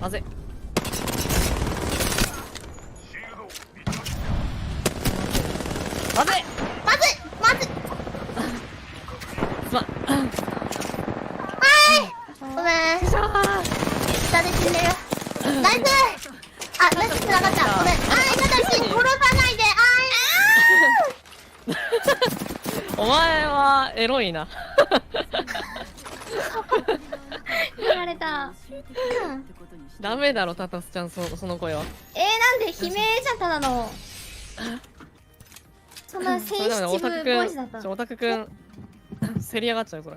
まずい。まずい。まずいまずい。すまん。ごめん。よいしょー。下で死んでる。ナイス。あ、ナイス繋がった。ごめん。あー、ただし殺さないで。お前はエロいな。やられた。ダメだろタタスちゃん、その声は。なんで悲鳴じゃん、ただの。そんなセンシティブボイスだった。オタクくん競り上がっちゃうこれ。